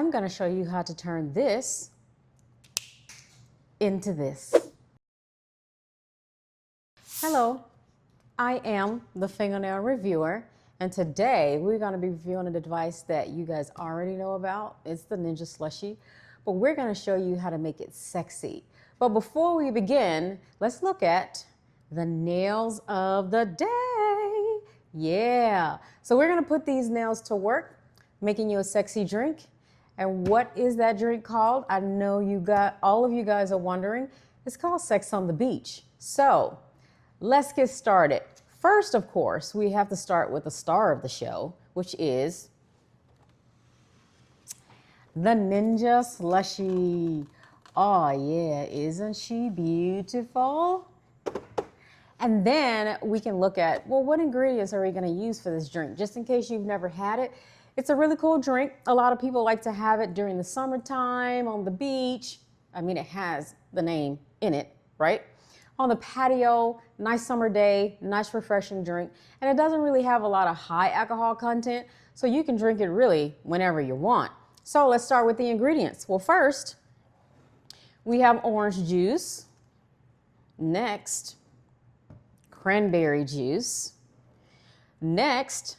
I'm going to show you how to turn this into this. Hello, I am the Fingernail Reviewer, and today we're going to be reviewing a device that you guys already know about. It's the Ninja Slushie, but we're going to show you how to make it sexy. But before we begin, let's look at the nails of the day. Yeah, so we're going to put these nails to work, making you a sexy drink. And what is that drink called? I know all of you guys are wondering. It's called Sex on the Beach. So let's get started. First, of course, we have to start with the star of the show, which is the Ninja Slushie. Oh yeah, isn't she beautiful? And then we can look at, well, what ingredients are we going to use for this drink? Just in case you've never had it. It's a really cool drink. A lot of people like to have it during the summertime on the beach. I mean, it has the name in it, right? On the patio, nice summer day, nice refreshing drink. And it doesn't really have a lot of high alcohol content, so you can drink it really whenever you want. So let's start with the ingredients. Well, first, we have orange juice. Next, cranberry juice. Next,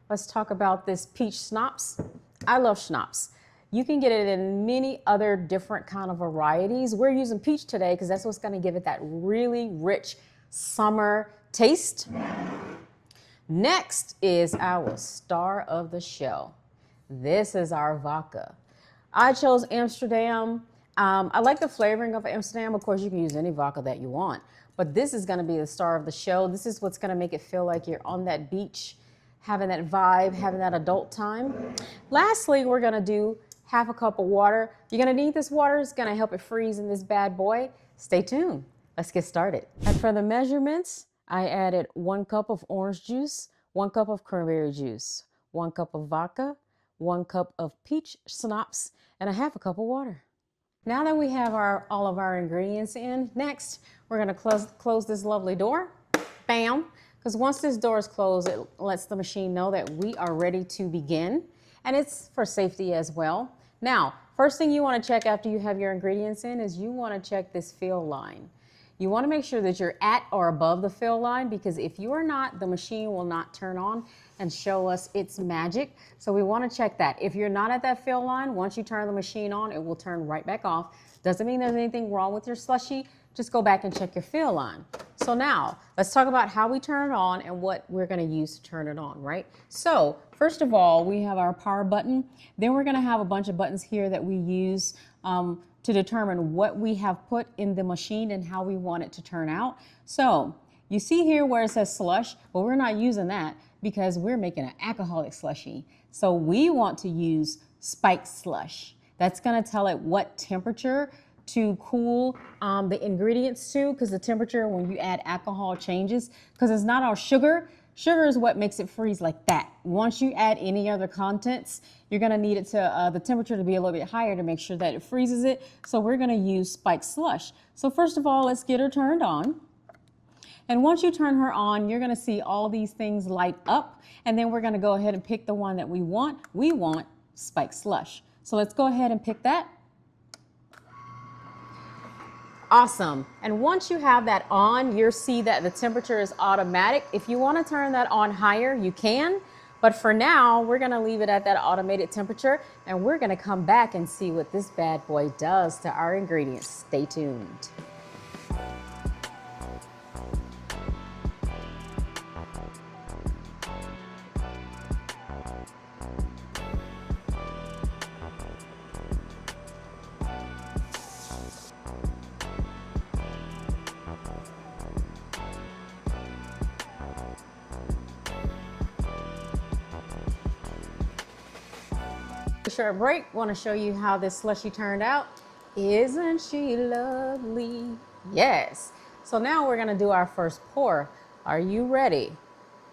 let's talk about this peach schnapps. I love schnapps. You can get it in many other different kind of varieties. We're using peach today because that's what's going to give it that really rich summer taste. Next is our star of the show. This is our vodka. I chose Amsterdam. I like the flavoring of Amsterdam. Of course, you can use any vodka that you want, but this is going to be the star of the show. This is what's going to make it feel like you're on that beach, having that vibe, having that adult time. Lastly, we're going to do half a cup of water. You're going to need this water. It's going to help it freeze in this bad boy. Stay tuned. Let's get started. And for the measurements, I added 1 cup of orange juice, 1 cup of cranberry juice, 1 cup of vodka, 1 cup of peach schnapps, and a half a cup of water. Now that we have all of our ingredients in, next, we're going to close this lovely door. Bam. Because once this door is closed, it lets the machine know that we are ready to begin. And it's for safety as well. Now, first thing you want to check after you have your ingredients in is you want to check this fill line. You want to make sure that you're at or above the fill line, because if you are not, the machine will not turn on and show us its magic. So we want to check that. If you're not at that fill line, once you turn the machine on, it will turn right back off. Doesn't mean there's anything wrong with your slushie. Just go back and check your fill line. So now let's talk about how we turn it on and what we're going to use to turn it on, right? So first of all, we have our power button. Then we're going to have a bunch of buttons here that we use to determine what we have put in the machine and how we want it to turn out. So you see here where it says slush, but we're not using that because we're making an alcoholic slushie. So we want to use spiked slush. That's going to tell it what temperature to cool the ingredients to, because the temperature when you add alcohol changes, because it's not our sugar. Sugar is what makes it freeze like that. Once you add any other contents, you're going to need it to the temperature to be a little bit higher to make sure that it freezes it. So we're going to use spiked slush. So first of all, let's get her turned on. And once you turn her on, you're going to see all these things light up. And then we're going to go ahead and pick the one that we want. We want spiked slush. So let's go ahead and pick that. Awesome. And once you have that on, you'll see that the temperature is automatic. If you want to turn that on higher, you can. But for now, we're going to leave it at that automated temperature. And we're going to come back and see what this bad boy does to our ingredients. Stay tuned. Short break. Want to show you how this slushie turned out. Isn't she lovely? Yes. So now we're going to do our first pour. Are you ready?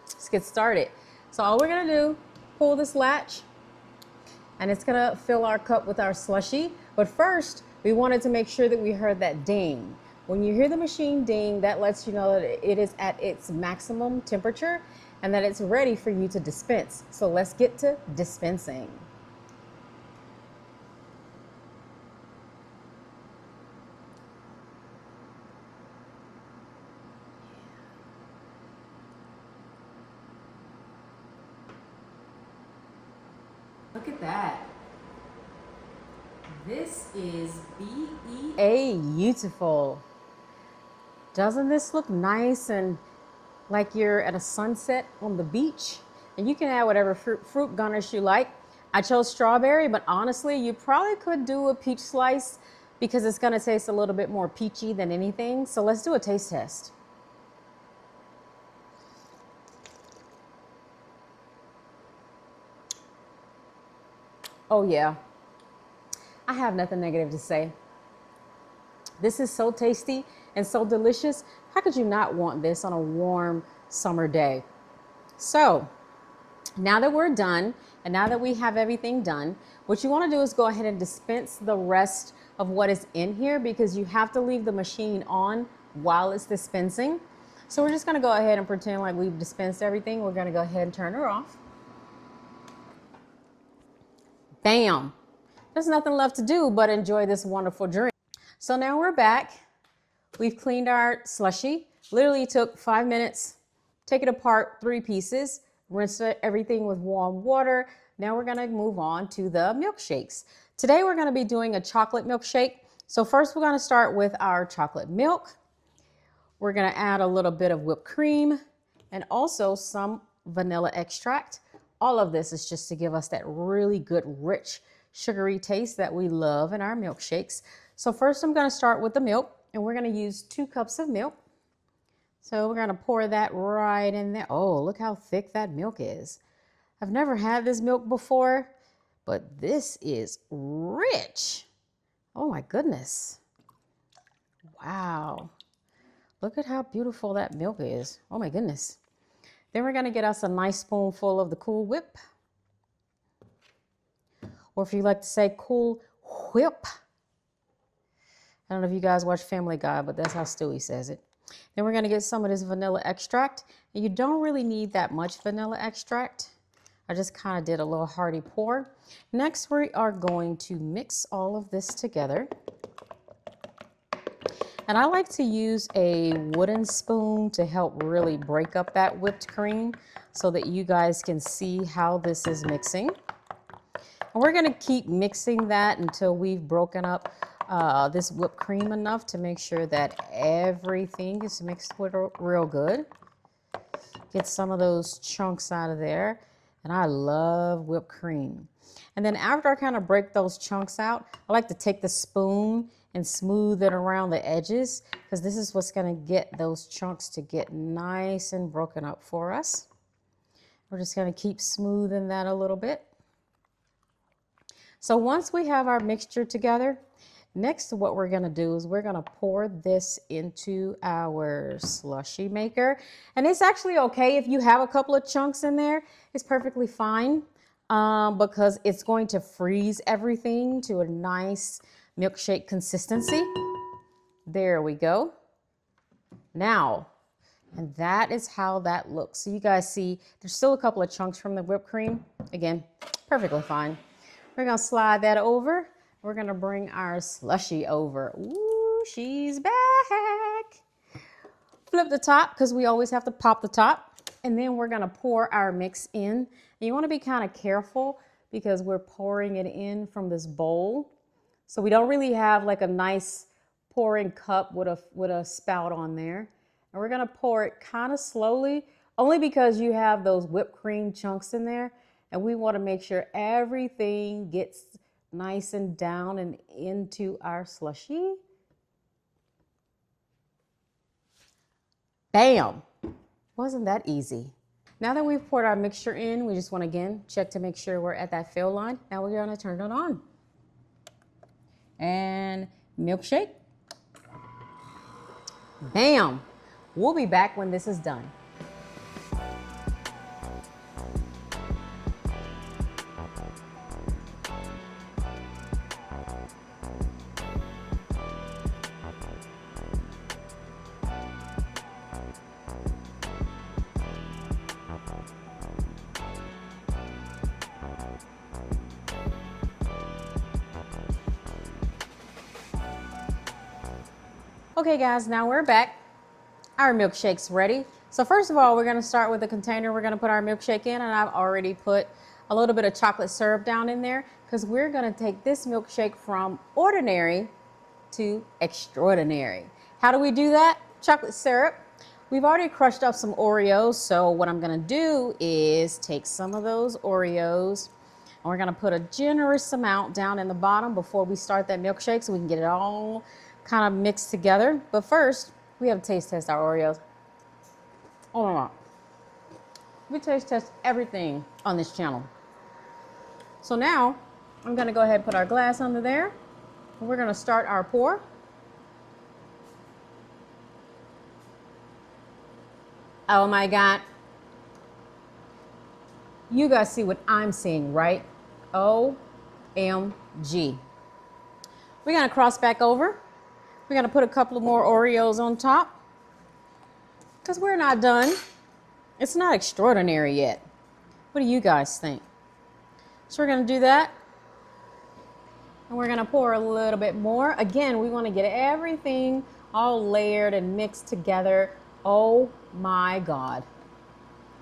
Let's get started. So all we're going to do, pull this latch, and it's going to fill our cup with our slushie. But first, we wanted to make sure that we heard that ding. When you hear the machine ding, that lets you know that it is at its maximum temperature and that it's ready for you to dispense. So let's get to dispensing. Look at that. This is beautiful. Doesn't this look nice and like you're at a sunset on the beach? And you can add whatever fruit garnish you like. I chose strawberry, but honestly, you probably could do a peach slice because it's gonna taste a little bit more peachy than anything. So let's do a taste test. Oh yeah, I have nothing negative to say. This is so tasty and so delicious. How could you not want this on a warm summer day? So now that we're done, and now that we have everything done, what you want to do is go ahead and dispense the rest of what is in here, because you have to leave the machine on while it's dispensing. So we're just going to go ahead and pretend like we've dispensed everything. We're going to go ahead and turn her off. Bam! There's nothing left to do but enjoy this wonderful drink. So now we're back. We've cleaned our slushie. Literally took 5 minutes. Take it apart, 3 pieces. Rinse everything with warm water. Now we're gonna move on to the milkshakes. Today we're gonna be doing a chocolate milkshake. So first we're gonna start with our chocolate milk. We're gonna add a little bit of whipped cream and also some vanilla extract. All of this is just to give us that really good, rich, sugary taste that we love in our milkshakes. So first I'm gonna start with the milk, and we're gonna use 2 cups of milk. So we're gonna pour that right in there. Oh, look how thick that milk is. I've never had this milk before, but this is rich. Oh my goodness. Wow. Look at how beautiful that milk is. Oh my goodness. Then we're gonna get us a nice spoonful of the Cool Whip. Or if you like to say Cool Whip. I don't know if you guys watch Family Guy, but that's how Stewie says it. Then we're gonna get some of this vanilla extract. And you don't really need that much vanilla extract. I just kind of did a little hearty pour. Next, we are going to mix all of this together. And I like to use a wooden spoon to help really break up that whipped cream so that you guys can see how this is mixing. And we're gonna keep mixing that until we've broken up this whipped cream enough to make sure that everything is mixed with real good. Get some of those chunks out of there. And I love whipped cream. And then after I kind of break those chunks out, I like to take the spoon and smooth it around the edges, because this is what's gonna get those chunks to get nice and broken up for us. We're just gonna keep smoothing that a little bit. So once we have our mixture together, next what we're gonna do is we're gonna pour this into our slushie maker. And it's actually okay if you have a couple of chunks in there. It's perfectly fine because it's going to freeze everything to a nice milkshake consistency. There we go. Now, and that is how that looks. So you guys see there's still a couple of chunks from the whipped cream. Again, perfectly fine. We're gonna slide that over. We're gonna bring our slushie over. Ooh, she's back. Flip the top, because we always have to pop the top. And then we're gonna pour our mix in. And you wanna be kind of careful because we're pouring it in from this bowl. So we don't really have like a nice pouring cup with a spout on there. And we're gonna pour it kind of slowly, only because you have those whipped cream chunks in there. And we wanna make sure everything gets nice and down and into our slushie. Bam! Wasn't that easy? Now that we've poured our mixture in, we just want to again check to make sure we're at that fill line. Now we're gonna turn it on. And milkshake. Bam! We'll be back when this is done. Okay guys, now we're back. Our milkshake's ready. So first of all, we're gonna start with the container we're gonna put our milkshake in, and I've already put a little bit of chocolate syrup down in there because we're gonna take this milkshake from ordinary to extraordinary. How do we do that? Chocolate syrup. We've already crushed up some Oreos, so what I'm gonna do is take some of those Oreos and we're gonna put a generous amount down in the bottom before we start that milkshake so we can get it all kind of mixed together. But first, we have to taste test our Oreos. Oh my God. We taste test everything on this channel. So now, I'm gonna go ahead and put our glass under there. And we're gonna start our pour. Oh my God. You guys see what I'm seeing, right? OMG. We're gonna cross back over. We're gonna put a couple of more Oreos on top because we're not done. It's not extraordinary yet. What do you guys think? So we're gonna do that. And we're gonna pour a little bit more. Again, we wanna get everything all layered and mixed together. Oh my God.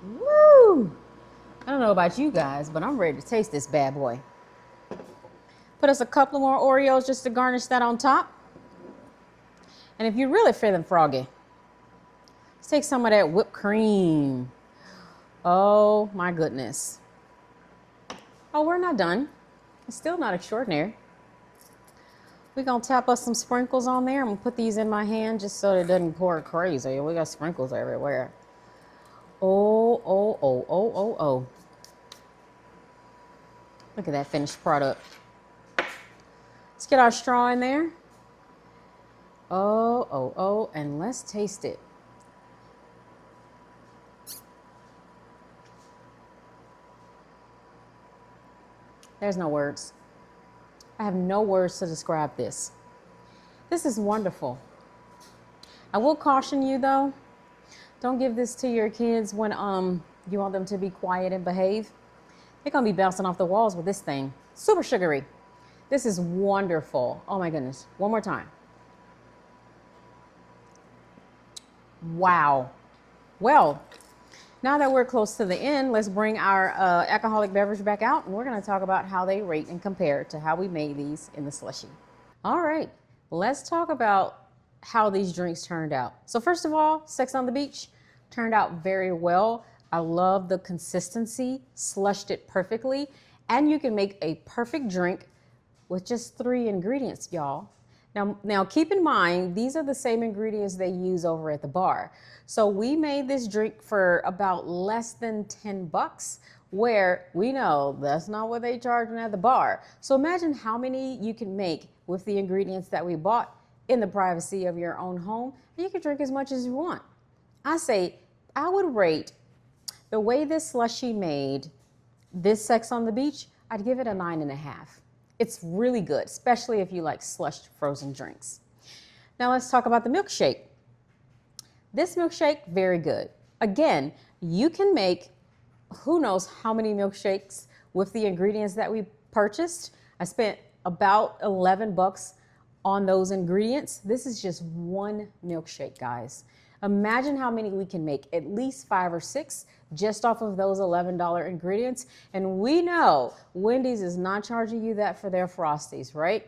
Woo! I don't know about you guys, but I'm ready to taste this bad boy. Put us a couple more Oreos just to garnish that on top. And if you're really feeling froggy, let's take some of that whipped cream. Oh my goodness. Oh, we're not done. It's still not extraordinary. We're gonna tap us some sprinkles on there. I'm gonna put these in my hand just so it doesn't pour crazy. We got sprinkles everywhere. Oh, oh, oh, oh, oh, oh. Look at that finished product. Let's get our straw in there. Oh, oh, oh, and let's taste it. There's no words. I have no words to describe this. This is wonderful. I will caution you though, don't give this to your kids when you want them to be quiet and behave. They're gonna be bouncing off the walls with this thing. Super sugary. This is wonderful. Oh my goodness. One more time. Wow. Well, now that we're close to the end, let's bring our alcoholic beverage back out, and we're going to talk about how they rate and compare to how we made these in the Slushie. All right, let's talk about how these drinks turned out. So first of all, Sex on the Beach turned out very well. I love the consistency, slushed it perfectly, and you can make a perfect drink with just 3 ingredients, y'all. Now keep in mind, these are the same ingredients they use over at the bar. So we made this drink for about less than 10 bucks, where we know that's not what they charge at the bar. So imagine how many you can make with the ingredients that we bought in the privacy of your own home, and you can drink as much as you want. I would rate the way this Slushie made this Sex on the Beach, I'd give it a 9.5. It's really good, especially if you like slushed frozen drinks. Now let's talk about the milkshake. This milkshake, very good. Again, you can make who knows how many milkshakes with the ingredients that we purchased. I spent about 11 bucks on those ingredients. This is just one milkshake, guys. Imagine how many we can make, at least 5 or 6 just off of those $11 ingredients. And we know Wendy's is not charging you that for their Frosties, right?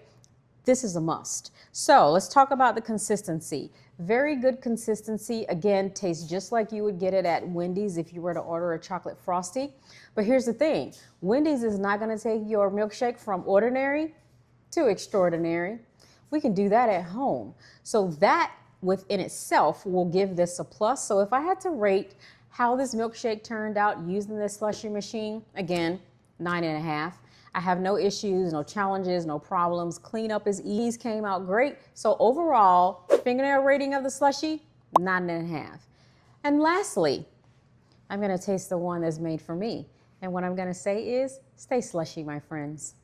This is a must. So let's talk about the consistency. Very good consistency. Again, tastes just like you would get it at Wendy's if you were to order a chocolate Frosty. But here's the thing. Wendy's is not gonna take your milkshake from ordinary to extraordinary. We can do that at home. So that within itself will give this a plus. So if I had to rate how this milkshake turned out using this Slushie machine, again, 9.5. I have no issues, no challenges, no problems. Cleanup is easy, came out great. So overall, fingernail rating of the Slushie, 9.5. And lastly, I'm gonna taste the one that's made for me. And what I'm gonna say is, stay slushy, my friends.